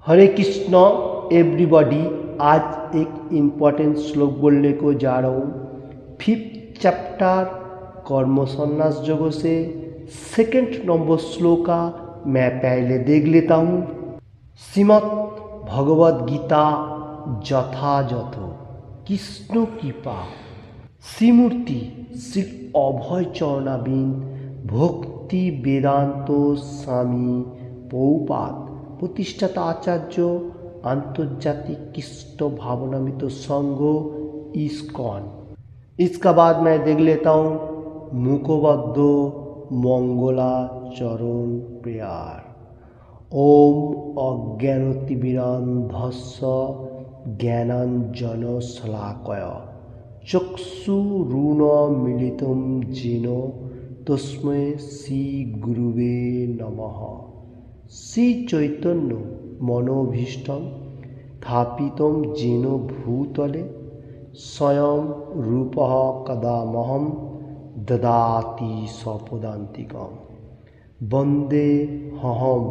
हरे Krishna everybody. आज एक important श्लोक बोलने को जा रहा हूँ। 5th चैप्टर कर्म संन्यास योग से 2nd नंबर श्लोका मैं पहले देख लेता हूँ। श्रीमद् भगवद गीता যথাযথ কৃষ্ণ কৃপা শ্রীমূর্তি শ্রী অভয় চরণাবিন ভক্তি বেদান্ত স্বামী পৌপাদ प्रतिष्ठाता आचार्य आंतर्जातिक कृष्ण भावनामित संघ इस्कॉन। इसका बाद मैं देख लेता हूँ मुखबद्ध मंगलाचरण प्रेयर। ओम अज्ञानतिमिरान्धस्य ज्ञानाञ्जनशलाकया चक्षुरुन्मीलितं येन तस्मै श्रीगुरुवे नमः। श्री चैतन्य मनोभीष्टं स्थापितं येन भूतले स्वयं रूपः कदामहं ददाति स्वपदान्तिकं। वन्देऽहं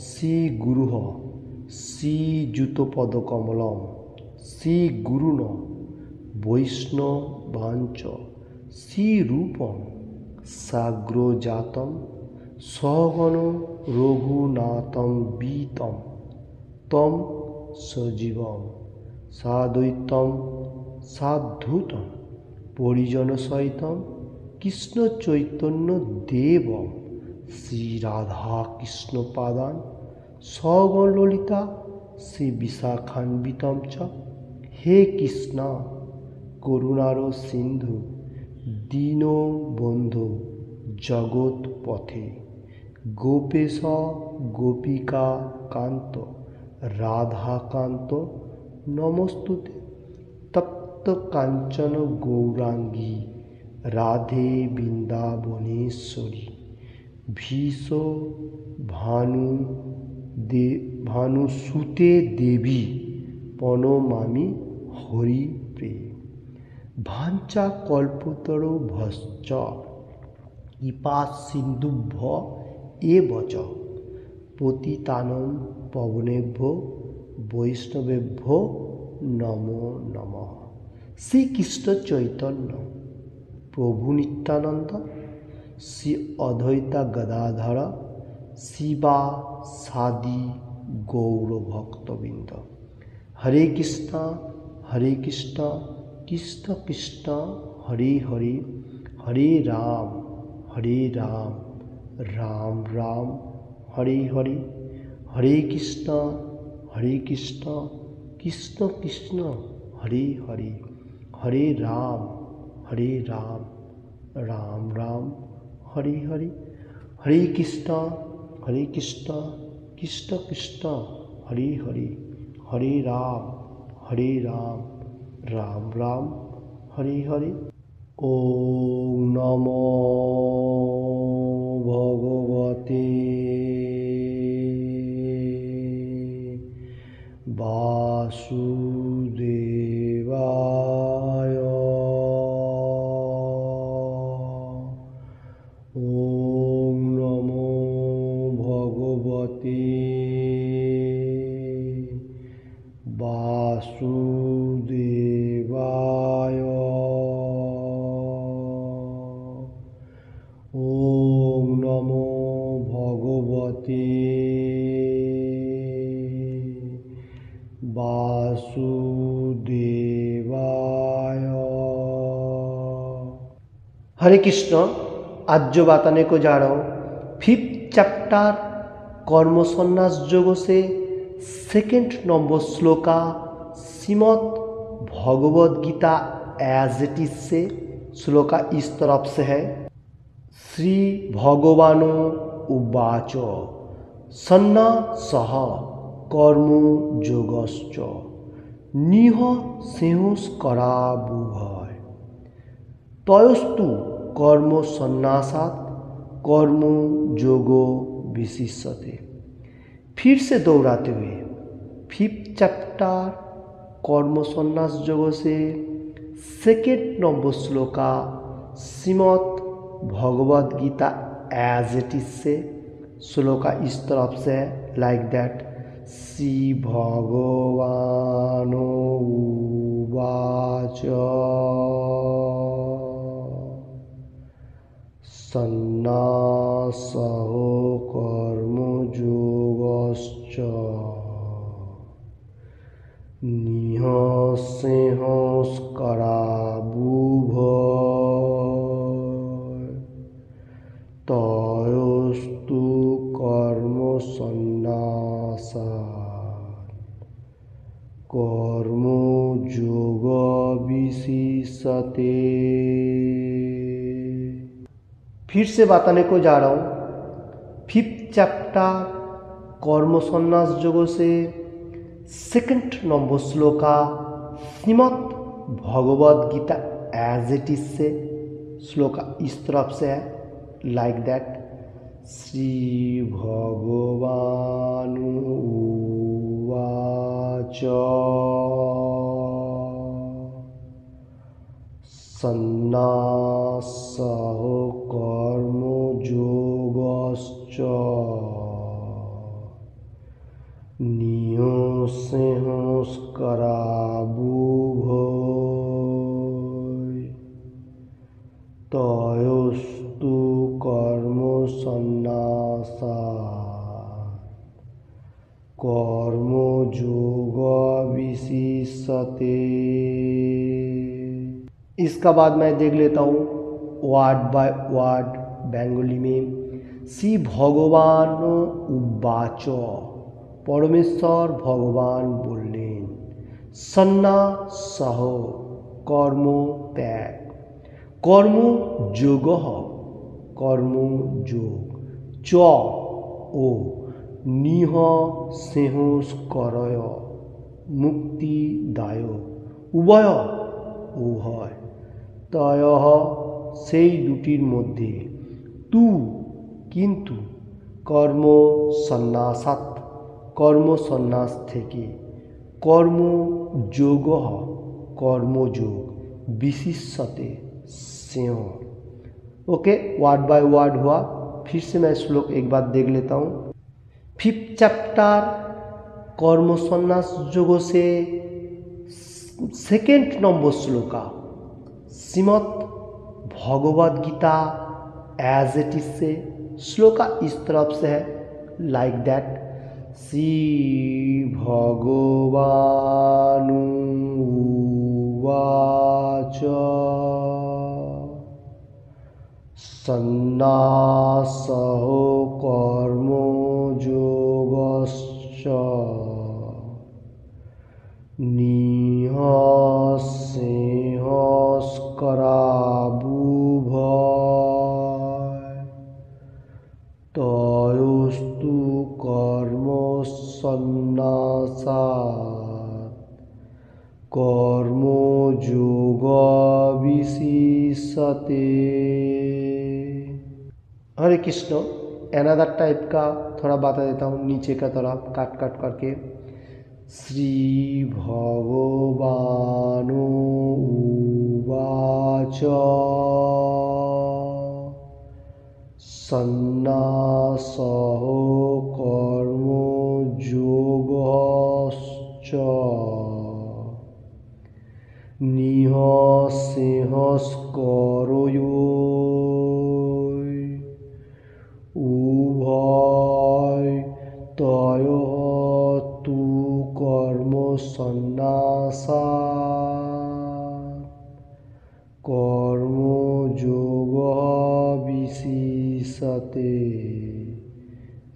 श्रीगुरुः श्रीयुतपदकमलं श्रीगुरुन् वैष्णवांश्च श्रीरूपं साग्रजातं सहगण रघुनाथं वीतं तं सजीवं साद्वैतं साधुतं परिजनसहितं कृष्ण चैतन्य देवं श्री राधा कृष्ण पादान सहगण ललिता श्री विशाखान्वितं च। हे कृष्ण करुणार सिंधु दीनबंधु जगत्पथे गोपेश गोपिका कांत राधाकांत नमस्तुते। तप्त कांचन गौरांगी राधे वृंदावनेश्वरी भीषो भानुसुते देवी प्रणमामि हरिप्रिये। भांचा कल्पतरो भश्च कृपा सिन्धुभ्य एव च पतितानं पावनेभ्यो वैष्णवेभ्यो नमो नमः। श्री कृष्ण चैतन्य प्रभु नित्यानंद श्री अद्वैता गदाधर शिवा सादि गौर भक्तबिंद। हरे कृष्ण कृष्ण कृष्ण हरे हरे हरे राम राम राम हरे हरे। हरे कृष्ण कृष्ण कृष्ण हरे हरे हरे राम राम राम हरे हरे। हरे कृष्ण कृष्ण कृष्ण हरे हरे हरे राम राम हरे हरे। ओम नमो भगवते वासुदेवाय। ओम नमो भगवते वासुदेवाय। ओम नमो भगवते वासुदेवाय। हरे कृष्ण। आज जो बताने को जा रहा हूँ 5th चैप्टर कर्म संन्यास योग से 2nd number shloka Shrimad Bhagavad Gita as it is से श्लोका इस तरफ से है। श्री भगवान उवाच सन्न्यासः कर्म योगश्च निह संस्कारावुभय तयोस्तु कर्म संन्यासात् कर्म योगो विशिष्यते। फिर से दोहराते हुए 5th चैप्टर कर्म संन्यास योग से 2nd number shloka Shrimad Bhagavad Gita as it is से श्लोका इस तरफ से लाइक दैट श्रीभगवानुवाच सन्न्यासो कर्मयोगश्च निःसंस्कारावुभय तयोस्तु कर्मसन्न्यासात् कर्मयोगविशिष्यते। फिर से बताने को जा रहा हूँ। 5th चैप्टर कर्म संन्यास योगों से 2nd number shloka Shrimad Bhagavad Gita as it is से श्लोका इस तरफ से है, लाइक दैट। श्री भगवानुवाच सन्न्यासः कर्मयोगश्च निःसंस्कारावुभय तयोस्तु कर्मसन्न्यासात् कर्मयोगविशिष्यते। इसका बाद मैं देख लेता हूँ वर्ड बाय वर्ड बेंगली में। श्री भगवान उवाच परमेश्वर भगवान बोलें सन्न्यासः कर्म त्याग कर्म योग कर्म योग च ओ निःसंस्कारय मुक्तिदायक उभय उभय तयः সেই দুটির মধ্যে তু কিন্তু কর্ম সন্ন্যাসাৎ কর্ম সন্ন্যাস থেকে कर्मयोग कर्मयोग विशिष्यते स्यों। ओके, वर्ड बाय वर्ड हुआ। फिर से मैं श्लोक एक बार देख लेता हूँ। 5th चैप्टर कर्म संन्यास योग से 2nd number shloka Shrimad Bhagavad Gita as it is से श्लोका इस तरफ से है, लाइक दैट। श्री भगवानुवाच सन्न्यासः कर्मयोगश्च निःसंस्कारावुभय तयोस्तु कर्मसन्न्यासात् कर्मयोगविशिष्यते। हरे कृष्ण। अनदर टाइप का थोड़ा बता देता हूँ, नीचे का तरफ काट काट करके। श्री भगवानुवाच सन्न्यासः कर्मयोगश्च निःसंस्कारय उभय तयोः तु कर्मसन्न्यासात् कर्मयोग विशिष्यते।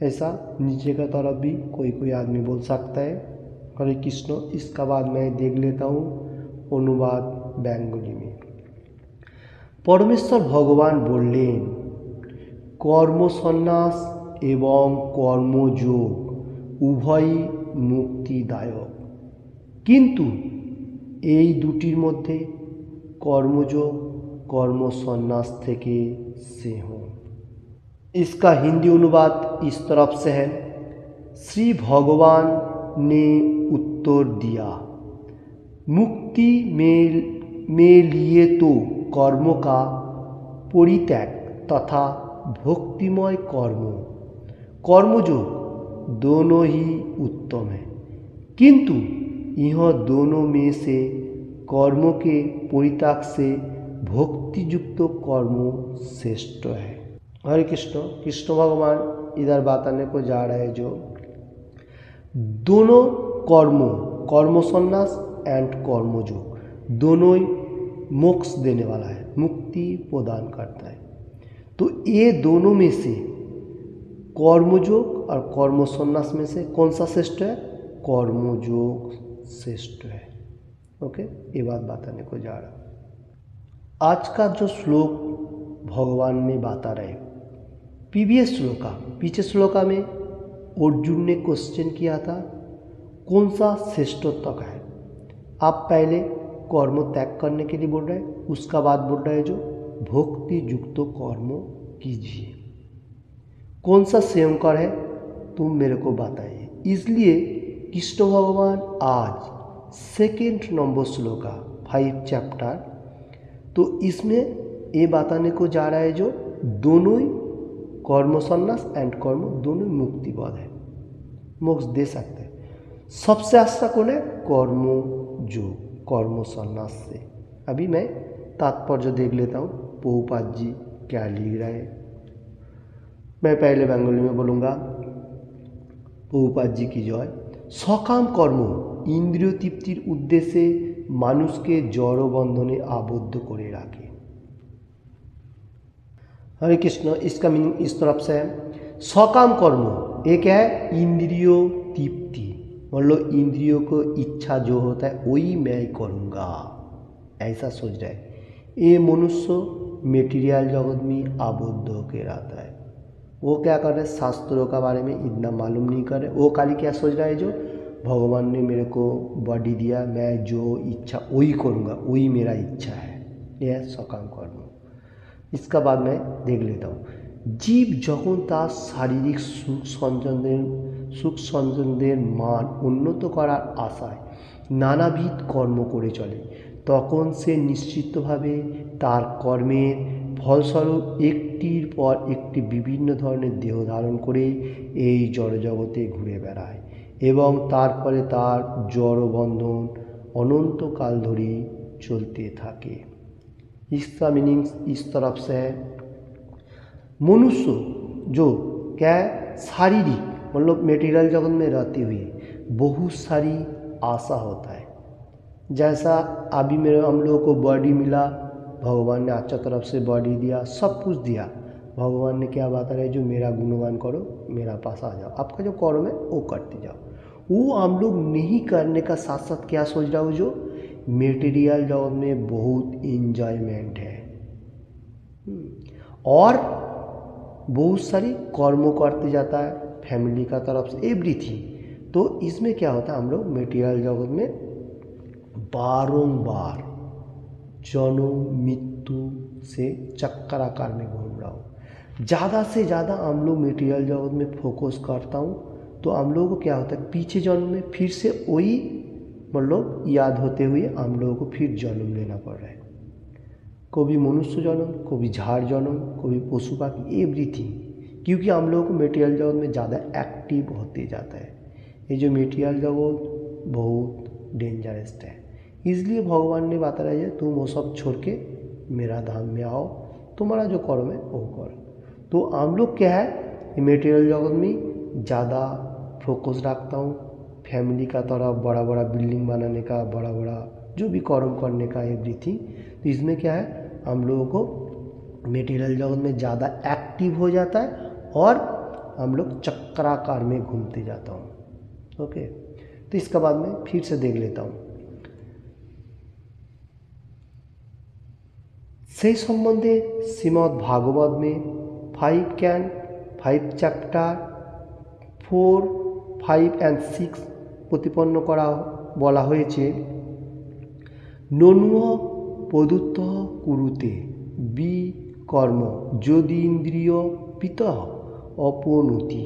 ऐसा नीचे का तरफ भी कोई कोई आदमी बोल सकता है। हरे कृष्ण। इसका बाद मैं देख लेता हूँ अनुवाद बेंगली में। परमेश्वर भगवान बोलें कर्म सन्यास एवं कर्मयोग उभय मुक्तिदायक, किंतु এই দুটির মধ্যে कर्मयोग कर्म सन्यास থেকে सेह। इसका हिंदी अनुवाद इस तरफ से है। श्री भगवान ने उत्तर दिया, मुक्ति में लिए तो कर्म का परित्याग तथा भक्तिमय कर्म कर्मयोग दोनों ही उत्तम है, किंतु यह दोनों में से कर्म के परित्याग से भक्तियुक्त कर्म श्रेष्ठ है। हरे कृष्ण। कृष्ण भगवान इधर बताने को जा रहे हैं जो दोनों कर्मों, कर्म संन्यास एंड कर्मयोग, दोनों ही मोक्ष देने वाला है, मुक्ति प्रदान करता है। तो ये दोनों में से कर्मयोग और कर्म संन्यास में से कौन सा श्रेष्ठ है? कर्मयोग श्रेष्ठ है। ओके, ये बात बताने को जा रहा। आज का जो श्लोक भगवान ने बता रहे, प्रीवियस श्लोका, पीछे श्लोका में अर्जुन ने क्वेश्चन किया था कौन सा श्रेष्ठत्व है। आप पहले कर्म त्याग करने के लिए बोल रहे हैं, उसका बाद बोल रहे हैं जो भक्ति युक्त कर्म कीजिए। कौन सा श्रेयस्कर है तुम मेरे को बताइए। इसलिए कृष्ण भगवान आज सेकेंड नंबर श्लोका 5 चैप्टर, तो इसमें ये बताने को जा रहा है जो दोनों ही कर्म संन्यास एंड कर्म दोनों मुक्ति पद है, मोक्ष दे सकते हैं। सबसे अच्छा कौन है? कर्म जो कर्म संन्यास से। अभी मैं तात्पर्य देख लेता हूँ प्रभुपाद जी क्या लिख रहे हैं। मैं पहले बंगाली में बोलूँगा। प्रभुपाद जी की जय। सकाम कर्म इंद्रिय तृप्तिर उद्देश्य मानुष के जड़ बंधने आबद्ध करे राखे। हरे कृष्ण। इसका मीनिंग इस तरफ से है, सकाम कर्म एक है इंद्रिय तृप्ति, मतलब इंद्रियों को इच्छा जो होता है वही मैं करूँगा, ऐसा सोच रहा है। ये मनुष्य मेटीरियल जगत में आबद्ध होकर रहता है। वो क्या कर रहे हैं? शास्त्रों का बारे में इतना मालूम नहीं कर रहे। वो खाली क्या सोच रहा है जो भगवान ने मेरे को बॉडी दिया, मैं जो इच्छा वही करूँगा, वही मेरा इच्छा है। यह है सकाम कर्म। इसका बाद मैं देख लेता हूँ। जीव যখন তার শারীরিক সুখ সঞ্জনের মান উন্নত করার আশায় নানাবিধ কর্ম করে চলে, তখন সে নিশ্চিতভাবে তার কর্মের ফলস্বরূপ একটির পর একটি বিভিন্ন ধরনের দেহ ধারণ করে এই জড়জগতে ঘুরে বেড়ায় এবং তারপরে তার জড়বন্ধন অনন্তকাল ধরে চলতে থাকে। इसका मीनिंग इस तरफ से है, मनुष्य जो क्या है शारीरिक मतलब मेटीरियल जगत में रहते हुए बहुत सारी आशा होता है। जैसा अभी मेरे हम लोगों को बॉडी मिला, भगवान ने अच्छा तरफ से बॉडी दिया, सब कुछ दिया। भगवान ने क्या बता रहे, जो मेरा गुणगान करो, मेरा पास आ जाओ, आपका जो कर्म है वो करते जाओ। वो हम लोग नहीं करने का साथ साथ क्या सोच रहा हूँ, जो मेटीरियल जगत में बहुत इंजॉयमेंट है और बहुत सारी कर्म करते जाता है फैमिली का तरफ से एवरीथिंग। तो इसमें क्या होता है, हम लोग मेटीरियल जगत में बारंबार जन्म मृत्यु से चक्कर आकार में घूम रहा हूँ। ज़्यादा से ज़्यादा हम लोग मेटीरियल जगत में फोकस करता हूँ, तो हम लोगों को क्या होता है पीछे जन्म में फिर से वही मतलब याद होते हुए हम लोगों को फिर जन्म लेना पड़ रहा है। कभी मनुष्य जन्म, कभी झाड़ जन्म, कभी पशु पाखी, एवरीथिंग, क्योंकि हम लोगों को मेटीरियल जगत में ज़्यादा एक्टिव होते जाता है। ये जो मेटीरियल जगत बहुत डेंजरस है, इसलिए भगवान ने बता रहा है तुम वो सब छोड़ के मेरा धाम में आओ, तुम्हारा जो कर्म है वो करो। तो हम लोग क्या है मेटीरियल जगत में ज़्यादा फोकस रखता हूँ, फैमिली का तरफ बड़ा बड़ा बिल्डिंग बनाने का, बड़ा बड़ा जो भी कर्म करने का एवरीथिंग। तो इसमें क्या है हम लोगों को मेटीरियल जगत में ज़्यादा एक्टिव हो जाता है और हम लोग चक्राकार में घूमते जाता हूँ। ओके, तो इसका बाद में फिर से देख लेता हूँ। সেই সম্বন্ধে শ্রীমদ্ ভাগবত में 5 चैप्टर 4, 5 and 6 প্রতিপন্ন করা বলা হয়েছে। ননুঃ প্রদুত্তঃ কুরুতে বি কর্ম যদি ইন্দ্রিয় পিতঃ অপনুতি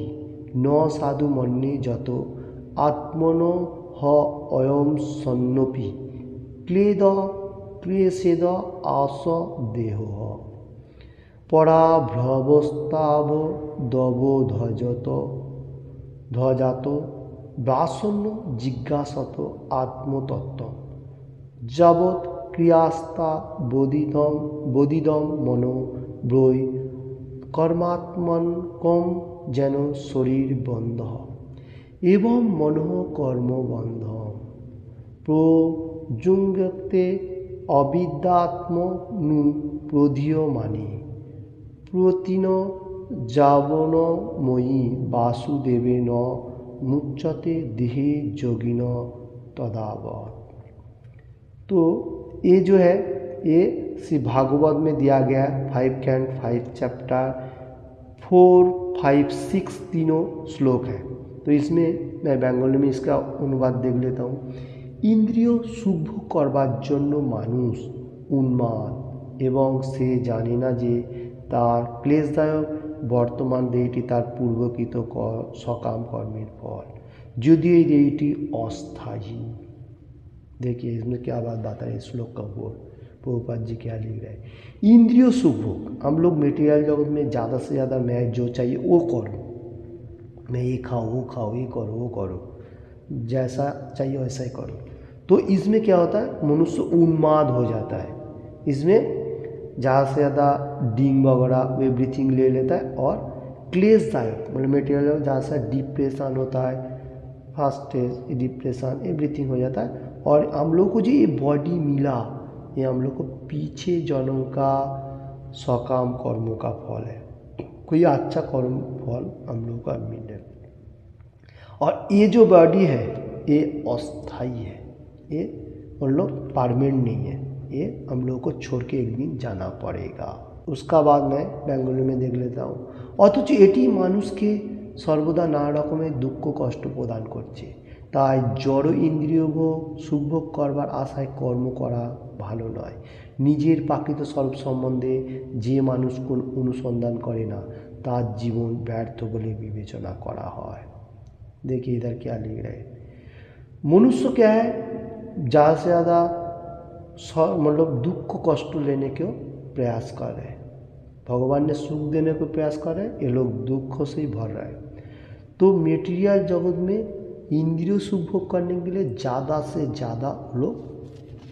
ন সাধু মন্যে যত আত্মন হ অয়ম সন্নপি ক্লেদ ক্লেশেদ আস দেহ পরাভ্রবস্তাব দবোধজত ধ্বজাত ব্যাসন্ন জিজ্ঞাসত আত্মতত্ত্ব যাবৎ ক্রিয়াস্তা বোধিদম মনো ব্রৈ কর্মাত্মনকম যেন শরীর বন্ধ এবং মনঃ কর্মবন্ধ প্রযুঙ্গতে অবিদ্যাত্মনু প্রধীয়মানে প্রতিন যাবনময়ী वासुदेवेन मुच्यते देहे जोगिन तदावत। तो ये जो है ये श्री भागवत में दिया गया है 5 कैंट 5 चैप्टर 4, 5, 6 तीनों श्लोक है। तो इसमें मैं बंगाली में इसका अनुवाद देख लेता हूँ। इंद्रिय सुख करवार जन्य मानुष उन्माद एवं से जाने ना जे तार क्लेशदायक বর্তমান দেহটি তার পূর্বকৃত সকাম কর্মের ফল, যদিও এই देहटी अस्थायी। देखिए इसमें क्या बात बता है इस श्लोक का ऊपर प्रभुपाद जी क्या लिख रहे हैं। इंद्रिय सुख भोग, हम लोग मटेरियल जगत में ज़्यादा से ज़्यादा मैं जो चाहिए वो करो, मैं ये खाओ वो खाओ, ये करो वो करो, जैसा चाहिए वैसा ही करो। तो इसमें क्या होता है, मनुष्य उन्माद हो जाता है। इसमें ज़्यादा से ज़्यादा डींग वगैरह एवरीथिंग ले लेता है और क्लेशदायक मतलब मटेरियल ज़्यादा से डिप्रेशन होता है, फर्स्ट स्टेज डिप्रेशन एवरीथिंग हो जाता है। और हम लोग को जो ये बॉडी मिला ये हम लोग को पीछे जन्म का सकाम कर्मों का फल है, कोई अच्छा कर्म फल हम लोग का मिले। और ये जो बॉडी है ये अस्थायी है, ये मतलब परमानेंट नहीं है, ये हम लोग को छोड़ के एक दिन जाना पड़ेगा। उसका बाद मैं बेंगली में देख लेता हूँ। অথচ এটি মানুষকে সর্বদা নানা রকমের দুঃখ কষ্ট প্রদান করছে, তাই জড় ইন্দ্রিয় ভোগ সুখভোগ করবার আশায় কর্ম করা ভালো নয়। নিজের প্রাকৃত স্বরূপ সম্বন্ধে যে মানুষ কোন অনুসন্ধান করে না তার জীবন ব্যর্থ বলে বিবেচনা করা হয়। देखिए इधर क्या लिख रहे हैं, मनुष्य क्या है ज़्यादा से ज़्यादा मतलब दुख कष्ट लेने को प्रयास कर रहे हैं। भगवान ने सुख देने को प्रयास कर रहे हैं, ये लोग दुख से ही भर रहे हैं। तो मेटीरियल जगत में इंद्रिय सुख भोग करने के लिए ज़्यादा से ज़्यादा लोग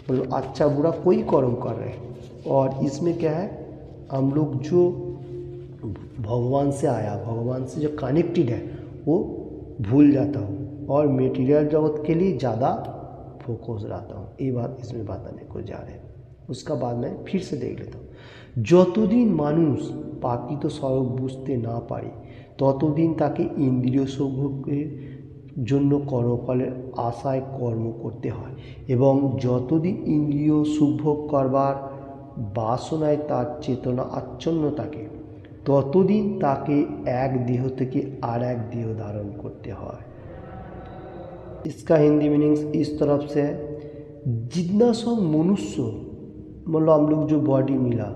मतलब अच्छा बुरा कोई कर्म कर रहे हैं। और इसमें क्या है, हम लोग जो भगवान से आया भगवान से जो कनेक्टेड है वो भूल जाता हूँ और मेटीरियल जगत के लिए ज़्यादा फोकस रहता हूँ। ये बात इसमें बताने को जा रहे हैं। उसका बाद मैं फिर से देख लेता हूँ। যতদিন মানুষ প্রাকৃত স্বরূপ বুঝতে না পারে ততদিন তাকে ইন্দ্রিয় সুখভোগের জন্য কর্মফলের আশায় কর্ম করতে হয় এবং যতদিন ইন্দ্রিয় সুখভোগ করবার বাসনায় তার চেতনা আচ্ছন্ন থাকে ততদিন তাকে এক দেহ থেকে আর এক দেহ ধারণ করতে হয়। इसका हिंदी मीनिंग्स इस तरफ से है, जितना सब मनुष्य मतलब हम लोग जो बॉडी मिला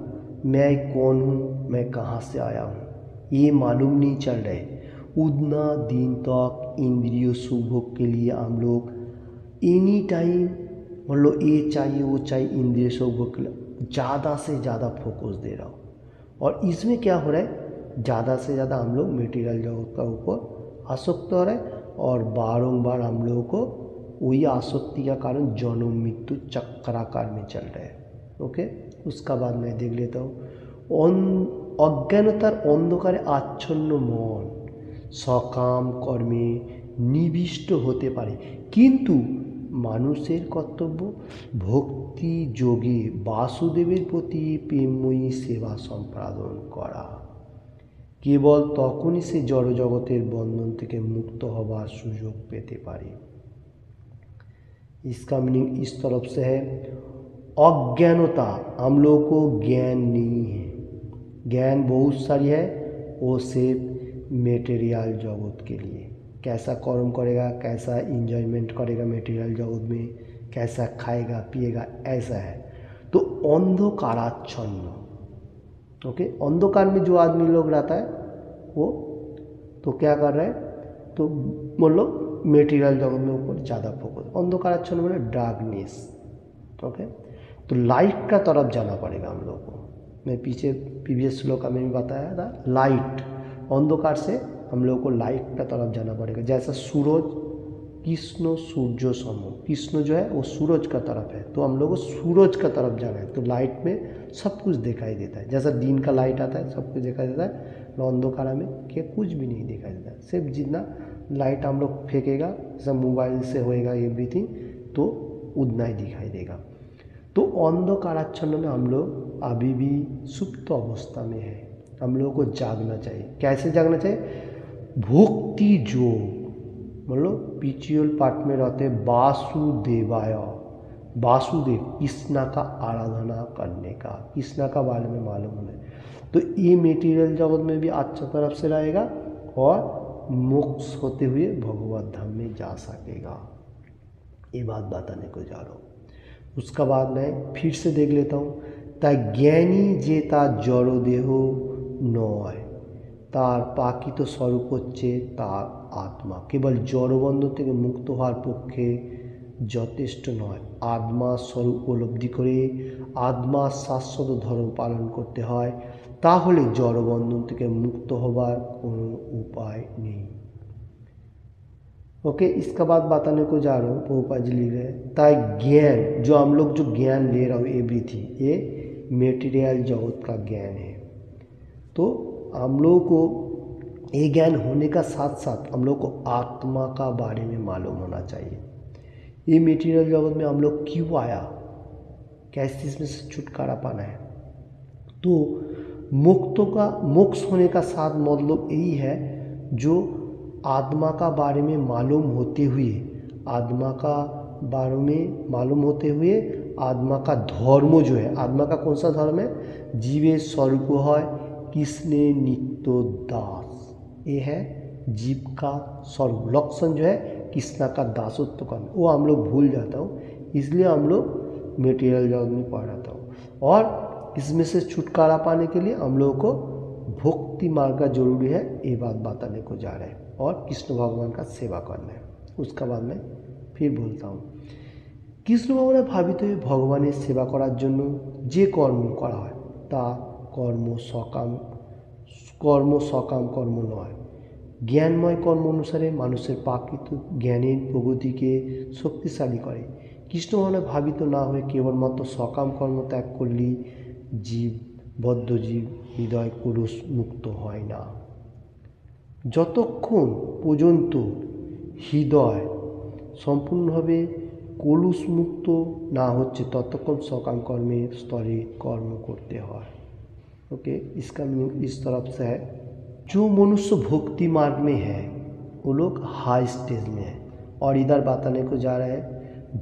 मैं कौन हूँ मैं कहाँ से आया हूँ ये मालूम नहीं चल रहे, उतना दिन तक इंद्रिय सुखभोग के लिए हम लोग एनी टाइम मतलब ये चाहिए वो चाहिए इंद्रिय सुखभोग के लिए ज़्यादा से ज़्यादा फोकस दे रहा हूँ। और इसमें क्या हो रहा है, ज़्यादा से ज़्यादा हम लोग मटेरियल जगत का ऊपर आसक्त हो रहे हैं और बारंबार हम लोगों को वही आसक्ति का कारण जन्म मृत्यु चक्राकार में चल रहे हैं। ओके, उसका बाद मैं देख लेता हूँ। অজ্ঞানতার অন্ধকারে আচ্ছন্ন মন সকাম কর্মে নিবিষ্ট হতে পারে, কিন্তু মানুষের কর্তব্য ভক্তি যোগে বাসুদেবের প্রতি প্রেমময়ী সেবা সম্পাদন করা। কেবল তখনই সে জড়জগতের বন্ধন থেকে মুক্ত হবার সুযোগ পেতে পারে। इसका मीनिंग इस तरफ से है, अज्ञानता हम लोगों को ज्ञान नहीं है, ज्ञान बहुत सारी है वो सिर्फ मेटेरियल जगत के लिए, कैसा कर्म करेगा कैसा इंजॉयमेंट करेगा मेटेरियल जगत में, कैसा खाएगा पिएगा ऐसा है। तो अंधकाराच्छन्न ओके, अंधकार में जो आदमी लोग रहता है वो तो क्या कर रहा है, तो मतलब मेटेरियल जगत में ऊपर ज़्यादा फोकस, अंधकाराच्छन्न मतलब डार्कनेस। ओके, तो लाइट का तरफ जाना पड़ेगा हम लोग को। मैं पीछे प्रीवियस श्लोक में भी बताया था, लाइट अंधकार से हम लोगों को लाइट का तरफ जाना पड़ेगा। जैसा सूरज, कृष्ण सूर्य सम, कृष्ण जो है वो सूरज का तरफ है, तो हम लोग को सूरज का तरफ जाना है। तो लाइट में सब कुछ दिखाई देता है, जैसा दिन का लाइट आता है सब कुछ दिखाई देता है, अंधकारा में क्या कुछ भी नहीं दिखाई देता है। सिर्फ जितना लाइट हम लोग फेंकेगा, जैसा मोबाइल से होएगा एवरीथिंग, तो उतना ही दिखाई देगा। तो अंधकाराच्छन्न में हम लोग अभी भी सुप्त अवस्था में है, हम लोगों को जागना चाहिए। कैसे जागना चाहिए? भक्ति योग, मतलब पिछुअल पार्ट में रहते वासुदेवाय, वासुदेव कृष्णा का आराधना करने का, कृष्णा का बारे में मालूम होना। तो ये मेटीरियल जगत में भी अच्छा तरफ से रहेगा और मोक्ष होते हुए भगवत धाम में जा सकेगा। ये बात बताने को जा रहा हूँ। उसका बाद मैं फिर से देख लेता हूँ। ता ज्ञानी जे तार जड़ देह नय, तार प्रकृत स्वरूप হচ্ছে তার আত্মা। কেবল জড়বন্ধ থেকে মুক্ত হওয়ার পক্ষে যথেষ্ট নয়, আত্মার স্বরূপ উপলব্ধি করে আত্মার শাশ্বত ধর্ম পালন করতে হয়, তাহলে জড়বন্ধন থেকে মুক্ত হবার কোনো उपाय नहीं। ओके, इसका बाद बताने को जा रहा हूँ। प्रभुपाद जी लिख रहे हैं, ताई ज्ञान, जो हम लोग जो ज्ञान ले रहा हूँ एवरीथिंग, ये मेटीरियल जगत का ज्ञान है। तो हम लोगों को ये ज्ञान होने का साथ साथ हम लोग को आत्मा का बारे में मालूम होना चाहिए। ये मेटीरियल जगत में हम लोग क्यों आया, कैसे इसमें से छुटकारा पाना है। तो मोक्ष होने का साथ मतलब यही है, जो आत्मा का बारे में मालूम होते हुए, आत्मा का बारे में मालूम होते हुए आत्मा का धर्म जो है, आत्मा का कौन सा धर्म है? जीवे स्वरूप है कृष्णे नित्य दास। ये है जीव का स्वरूप, लक्षण जो है कृष्णा का दासत्व करना, वो हम लोग भूल जाता हूँ, इसलिए हम लोग मेटीरियल जगत में पढ़ जाता हूँ। और इसमें से छुटकारा पाने के लिए हम लोगों को भक्ति मार्ग का जरूरी है, ये बात बताने को जा रहे हैं। और कृष्ण भगवान का सेवा करना है। उसका बाद में फिर बोलता हूँ, कृष्ण भगवान भावित हुए भगवान सेवा करार जन्य जे कर्म करा হয় তা কর্ম সকাম কর্ম নয়। জ্ঞানময় কর্ম অনুসারে মানুষের প্রাকৃত জ্ঞানের প্রগতিকে শক্তিশালী করে। কৃষ্ণ ভগবানে ভাবিত না হয়ে কেবলমাত্র সকাম কর্ম ত্যাগ করলেই জীব, বদ্ধজীব হৃদয় কলুষ মুক্ত হয় না। যতক্ষণ পর্যন্ত হৃদয় সম্পূর্ণভাবে কলুষ মুক্ত না হচ্ছে ততক্ষণ সকাम কর্মের স্তরে কর্म করতে হয়। ओके, इसका मीनिंग इस तरफ से है, जो मनुष्य भक्ति मार्ग में है वो लोग हाई स्टेज में है। और इधर बताने को जा रहा है,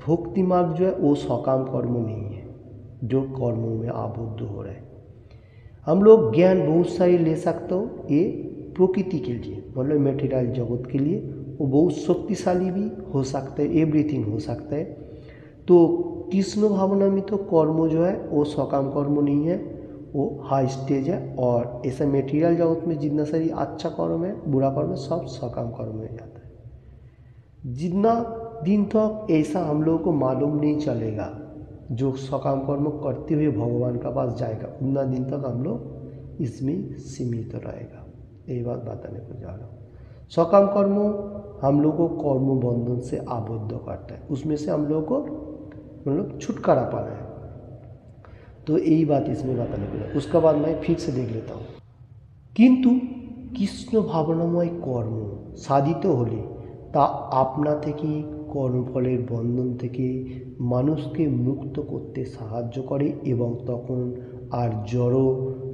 भक्ति मार्ग जो है वो सकाम कर्म नहीं है, जो कर्मों में आबद्ध हो रहा है। हम लोग ज्ञान बहुत सारी ले सकते हो, ये प्रकृति के लिए, मतलब मेटीरियल जगत के लिए वो बहुत शक्तिशाली भी हो सकता है, एवरीथिंग हो सकता है। तो कृष्ण भावना में तो कर्म जो है वो सकाम कर्म नहीं है, वो हाई स्टेज है। और ऐसा मेटीरियल जगत में जितना सारी अच्छा कर्म है, बुरा कर्म है, सब सकाम कर्म में जाता है। जितना दिन तक ऐसा हम लोगों को मालूम नहीं चलेगा, जो सकाम कर्म करते हुए भगवान का पास जाएगा, उतना दिन तक हम लोग इसमें सीमित रहेगा। यही बात बताने को जा रहा हूँ। सकाम कर्म हम लोग को कर्म बंधन से आबद्ध करता है, उसमें से हम लोग को मतलब छुटकारा पाना है। तो यही बात इसमें बताने को जाए। उसका बाद मैं फिर से देख लेता हूँ। किंतु कृष्ण भावनामय कर्म साधित হলে তা আপনা থেকেই কর্মফলের বন্ধন থেকে মানুষকে মুক্ত করতে সাহায্য করে এবং তখন আর জড়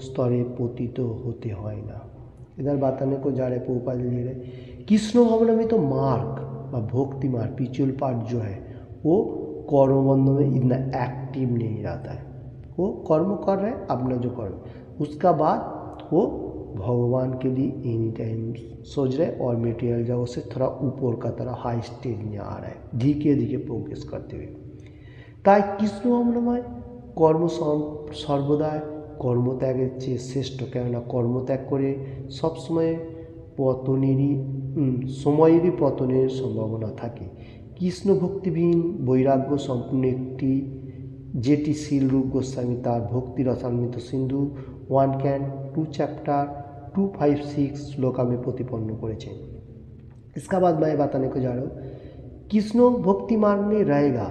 স্তরে পতিত হতে হয় না। इधर बताने को जा रहे प्रभुपाद जी रहे, कृष्ण भावना में तो मार्ग व भक्ति मार्ग पिछुअल पार्ट जो है वो कर्मबंधन में इतना एक्टिव नहीं रहता है, वो कर्म कर रहे हैं अपना जो कर्म, उसका बाद वो भगवान के लिए एनी टाइम सोच रहे और मेटीरियल जगत से थोड़ा ऊपर का तरह हाई स्टेज में आ रहा है, धीरे धीरे प्रोग्रेस करते हुए। তাই কৃষ্ণ ভাবনাময় কর্ম সর্বদাই কর্মত্যাগের চেয়ে শ্রেষ্ঠ, কেননা কর্মত্যাগ করে সবসময় সময়েরই পতনের সম্ভাবনা থাকে। কৃষ্ণ ভক্তিবিহীন বৈরাগ্য সম্পূর্ণ একটি, যেটি শ্রীল রূপ গোস্বামী তার ভক্তি রসান্বিত সিন্ধু 1 Can 2 Chapter 256 श्लोका में प्रतिपन्न करेছেন। इसका बाद मैं बताने को जा रहा हूँ, कृष्ण भक्ति मार्ग में रहेगा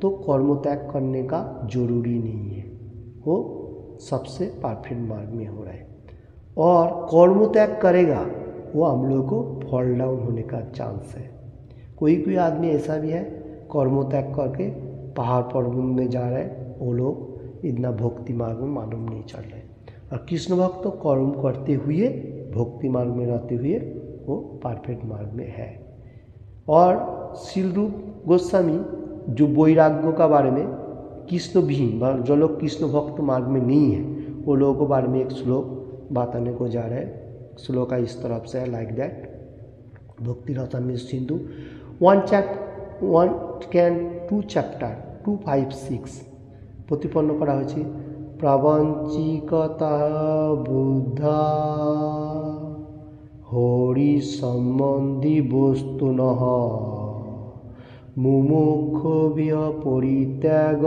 तो कर्म त्याग करने का जरूरी नहीं है, वो सबसे परफेक्ट मार्ग में हो रहा है। और कर्म त्याग करेगा वो हम लोगों को फॉल डाउन होने का चांस है। कोई कोई आदमी ऐसा भी है कर्म त्याग करके पहाड़ पर्वत में जा रहे हैं, वो लोग इतना भक्ति मार्ग में मालूम नहीं चल रहे। और कृष्ण भक्त तो कर्म करते हुए भक्ति मार्ग में रहते हुए वो परफेक्ट मार्ग में है। और श्रील रूप गोस्वामी जो वैराग्य का बारे में कृष्ण विहीन जो लोग कृष्ण भक्त मार्ग में नहीं है वो लोगों के बारे में एक श्लोक बताने को जा रहे हैं। श्लोक का इस तरफ से है लाइक दैट, भक्ति रसामृत सिंधु 1 চ্যাপ্টার 256 প্রতিপন্ন করা হয়েছে। প্রাবঞ্চিকতা বুদ্ধা হরি সম্বন্ধী বস্তু নহ মুমুক্ষ বিহ পরিত্যাগ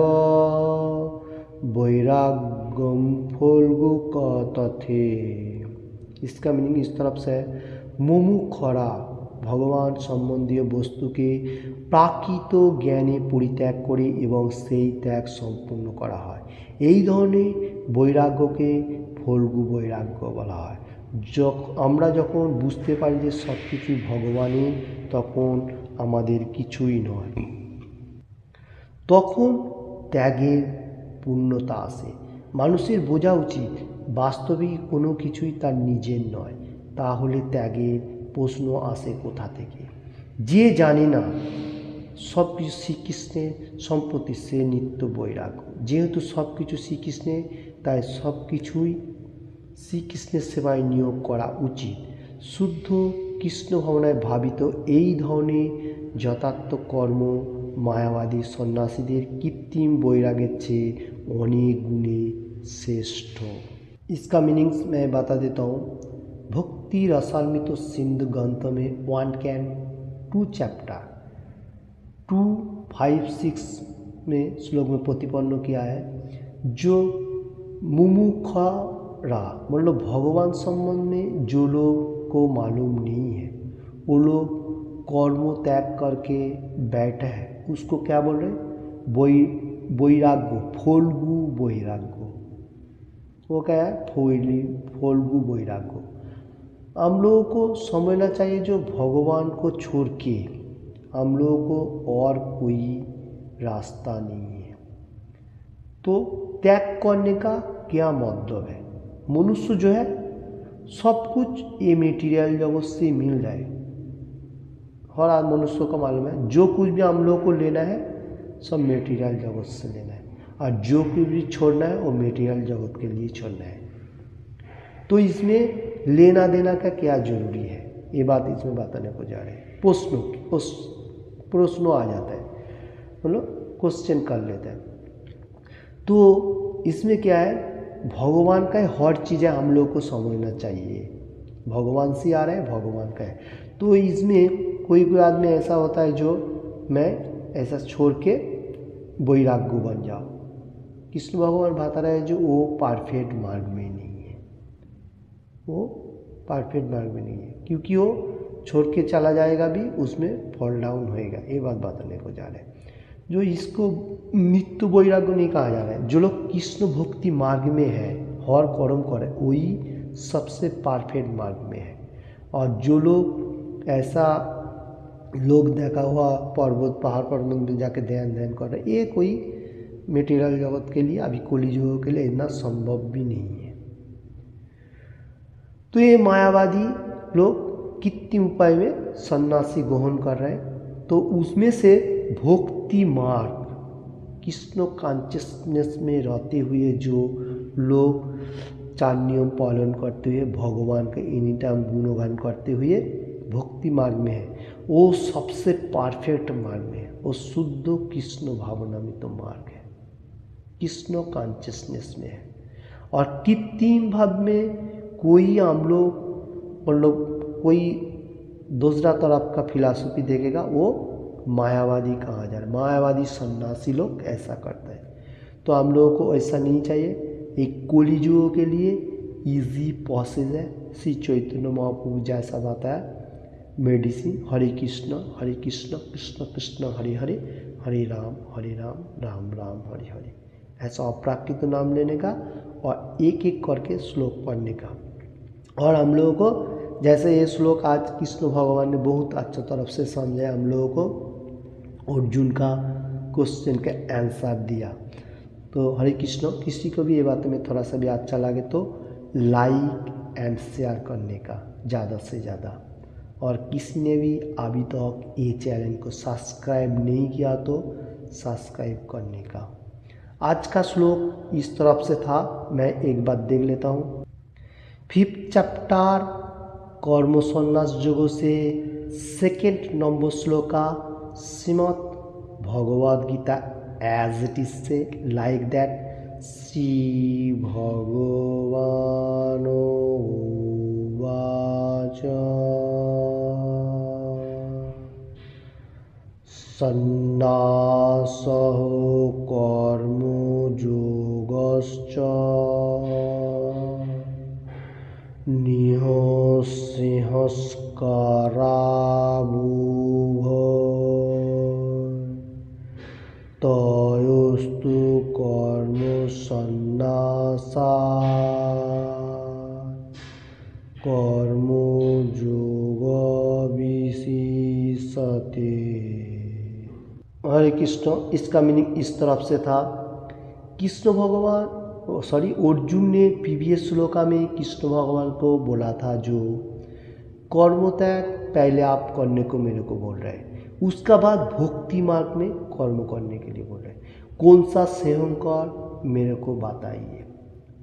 वैराग्यम फल्गु कथे। इसका मीनिंग इस तरफ से है, मुमुक्षरा भगवान सम्बन्धीय बस्तु के प्राकृत ज्ञाने परित्याग करे एवं सेई त्याग सम्पूर्ण करा है। এই ধরনের বৈরাগ্যকে ফল্গু বৈরাগ্য বলা হয়। আমরা যখন বুঝতে পারি যে সব কিছু ভগবানই, তখন আমাদের কিছুই নয়, তখন ত্যাগের পূর্ণতা আসে। মানুষের বোঝা উচিত বাস্তবিক কোনো কিছুই তার নিজের নয়, তাহলে ত্যাগের প্রশ্ন আসে কোথা থেকে? যে জানে না সব কিছু শ্রীকৃষ্ণের সম্পত্তি সে নিত্য বৈরাগ্য। যেহেতু সব কিছু শ্রীকৃষ্ণের, তাই সব কিছুই শ্রীকৃষ্ণের সেবায় নিয়োগ করা উচিত। শুদ্ধ কৃষ্ণ ভাবনায় ভাবিত এই ধরনের যথার্থ কর্ম मायावादी सन्यासीদের कृत्रिम वैराग्य से अनेक गुणे श्रेष्ठ। इसका मीनिंग मैं बता देता हूँ। भक्ति रसामृत सिंधु ग्रंथ में 1 চ্যাপ্টার 256 में श्लोक में प्रतिपन्न किया है, जो मुमुक्षरा मतलब भगवान संबंध में जो लोग को मालूम नहीं है, वो लोग कर्म त्याग करके बैठे हैं, उसको क्या बोल रहे? वैराग्य, फल्गु वैराग्य। वो क्या है? फल्गु वैराग्य। हम लोगों को समझना चाहिए जो भगवान को छोड़ के हम लोगों को और कोई रास्ता नहीं है। तो त्याग करने का क्या मतलब है? मनुष्य जो है सब कुछ ये मटेरियल जगत से मिल रहा है, हर मनुष्य को मालूम है जो कुछ भी हम लोग को लेना है सब मटेरियल जगत से लेना है, और जो कुछ भी छोड़ना है वो मटेरियल जगत के लिए छोड़ना है। तो इसमें लेना देना का क्या जरूरी है, ये बात इसमें बताने को जा रहे हैं। प्रश्न आ जाता है, मतलब क्वेश्चन कर लेते हैं। तो इसमें क्या है, भगवान का हर चीज़ें हम लोग को समझना चाहिए। भगवान से आ रहा है, भगवान का है। तो इसमें कोई कोई आदमी ऐसा होता है जो मैं ऐसा छोड़ के वैराग्य बन जाओ। कृष्ण भगवान बता रहे हैं जो वो परफेक्ट मार्ग में नहीं है, वो परफेक्ट मार्ग में नहीं है, क्योंकि वो छोड़ के चला जाएगा भी उसमें फॉल डाउन होएगा। ये बात बताने को जा रहे हैं। जो इसको नित्य वैराग्य नहीं कहा जा रहा है, जो लोग कृष्ण भक्ति मार्ग में है, हर कर्म करे, वही सबसे परफेक्ट मार्ग में है। और जो लोग ऐसा लोग देखा हुआ पर्वत पहाड़ पर्वत में जाके ध्यान कर रहे, ये कोई मटेरियल जगत के लिए अभी कलियुग के लिए इतना संभव भी नहीं है। तो ये मायावादी लोग कृत्रिम उपाय में सन्यासी ग्रहण कर रहे हैं, तो उसमें से भक्ति मार्ग कृष्ण कॉन्शियसनेस में रहते हुए जो लोग 4 नियम पालन करते हुए भगवान का एनी टाइम गुणगान करते हुए भक्ति मार्ग में है, वो सबसे परफेक्ट मार्ग में है, वो शुद्ध कृष्ण भावनामित मार्ग है, कृष्ण कॉन्शियसनेस में है। और कृत्रिम भाव में कोई हम लोग मतलब कोई दूसरा तरफ का फिलॉसफी देखेगा, वो मायावादी कहा जा रहा है। मायावादी सन्यासी लोग ऐसा करते हैं, तो हम लोगों को ऐसा नहीं चाहिए। एक कलियुग के लिए इजी प्रोसेस है, श्री चैतन्य महाप्रभु जैसा बताया मेडिसिन। हरे कृष्ण कृष्ण कृष्ण हरे हरे, हरे राम राम राम हरे हरे, ऐसा अप्राकृत नाम लेने का और एक एक करके श्लोक पढ़ने का। और हम लोगों को जैसे ये श्लोक आज कृष्ण भगवान ने बहुत अच्छा तरफ से समझाया, हम लोगों को अर्जुन का क्वेश्चन का आंसर दिया। तो हरे कृष्ण, किसी को भी ये बात में थोड़ा सा भी अच्छा लगे तो लाइक एंड शेयर करने का ज़्यादा से ज़्यादा। और किसी ने भी अभी तक ये चैनल को सब्सक्राइब नहीं किया तो सब्सक्राइब करने का। आज का श्लोक इस तरफ से था, मैं एक बात देख लेता हूँ। 5th चैप्टर कर्म संन्यास योग से 2nd number shloka Shrimad Bhagavad Gita as it is से लाइक दैट। श्री भगवान उवाच सन्न्यासः कर्मयोगश्च निःसंस्कारावुभौ तयोस्तु कर्म संन्यासात् कर्मयोग विशिष्यते। हरे कृष्ण, इसका मीनिंग इस तरफ से था। कृष्ण भगवान अर्जुन ने प्रीवियस श्लोका में कृष्ण भगवान को बोला था जो कर्म त्याग पहले आप करने को मेरे को बोल रहे हैं, उसका बाद भक्ति मार्ग में कर्म करने के लिए बोल रहे हैं, कौन सा सेवन कर मेरे को बताइए।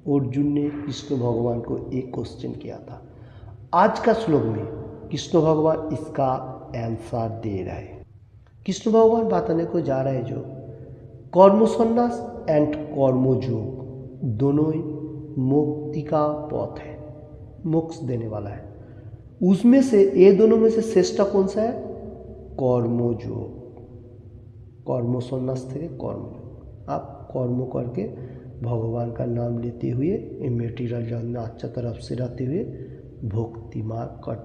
अर्जुन ने कृष्ण भगवान को एक क्वेश्चन किया था। आज का श्लोक में कृष्ण भगवान इसका आंसर दे रहे हैं। कृष्ण भगवान बताने को जा रहे हैं जो कर्म संन्यास एंड कर्मयोग दोनों ही मुक्ति का पथ है, मोक्ष देने वाला है। उसमें से ये दोनों में से श्रेष्ठ कौन सा है? कर्मयोग। कर्म संन्यास थे कर्मयोग। आप कर्म करके भगवान का नाम लेते हुए, मेटीरियल जगत में अच्छा तरफ से रहते हुए भक्ति मार्ग कर